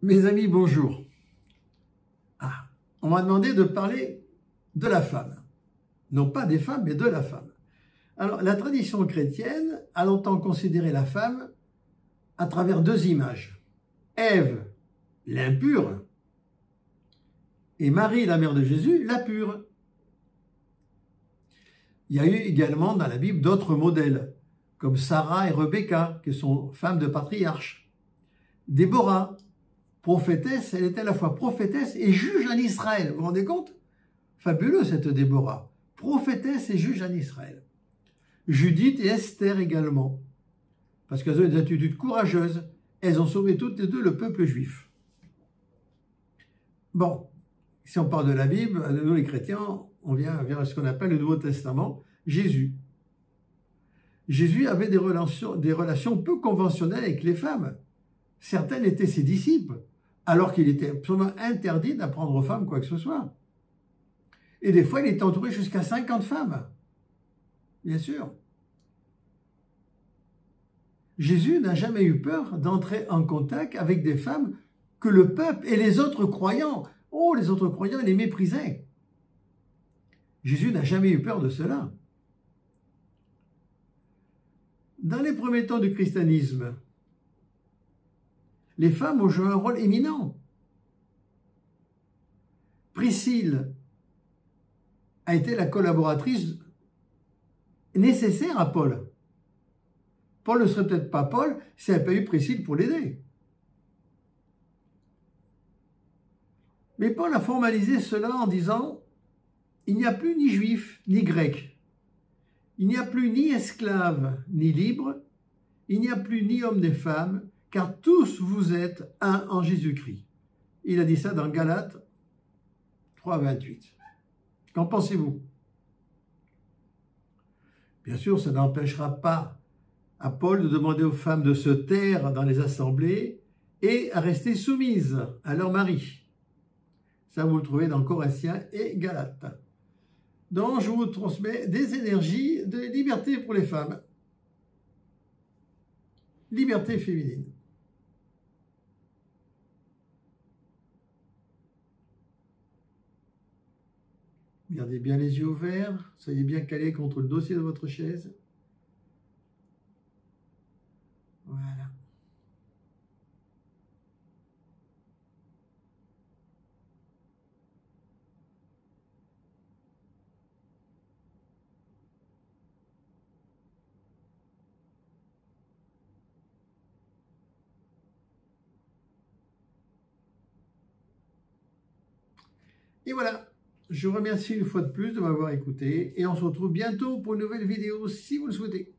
Mes amis, bonjour. On m'a demandé de parler de la femme. Non pas des femmes, mais de la femme. Alors, la tradition chrétienne a longtemps considéré la femme à travers deux images. Ève, l'impure, et Marie, la mère de Jésus, la pure. Il y a eu également dans la Bible d'autres modèles, comme Sarah et Rebecca, qui sont femmes de patriarches. Déborah, prophétesse, elle était à la fois prophétesse et juge en Israël. Vous vous rendez compte? Fabuleux cette Déborah, prophétesse et juge en Israël. Judith et Esther également, parce qu'elles ont des attitudes courageuses. Elles ont sauvé toutes les deux le peuple juif. Bon, si on parle de la Bible, nous les chrétiens, on vient vers ce qu'on appelle le Nouveau Testament, Jésus. Jésus avait des relations peu conventionnelles avec les femmes. Certaines étaient ses disciples, alors qu'il était absolument interdit d'apprendre aux femmes quoi que ce soit. Et des fois, il était entouré jusqu'à 50 femmes. Bien sûr. Jésus n'a jamais eu peur d'entrer en contact avec des femmes que le peuple et les autres croyants, les autres croyants les méprisaient. Jésus n'a jamais eu peur de cela. Dans les premiers temps du christianisme, les femmes ont joué un rôle éminent. Priscille a été la collaboratrice nécessaire à Paul. Paul ne serait peut-être pas Paul s'il n'y avait pas eu Priscille pour l'aider. Mais Paul a formalisé cela en disant « Il n'y a plus ni juif ni grec, il n'y a plus ni esclave ni libre, il n'y a plus ni homme ni femme, car tous vous êtes un en Jésus-Christ. » Il a dit ça dans Galates 3, 28. Qu'en pensez-vous? Bien sûr, ça n'empêchera pas à Paul de demander aux femmes de se taire dans les assemblées et à rester soumises à leur mari. Ça, vous le trouvez dans Corinthiens et Galates. Donc, je vous transmets des énergies de liberté pour les femmes. Liberté féminine. Gardez bien les yeux ouverts, soyez bien calés contre le dossier de votre chaise. Voilà. Et voilà, je vous remercie une fois de plus de m'avoir écouté et on se retrouve bientôt pour une nouvelle vidéo si vous le souhaitez.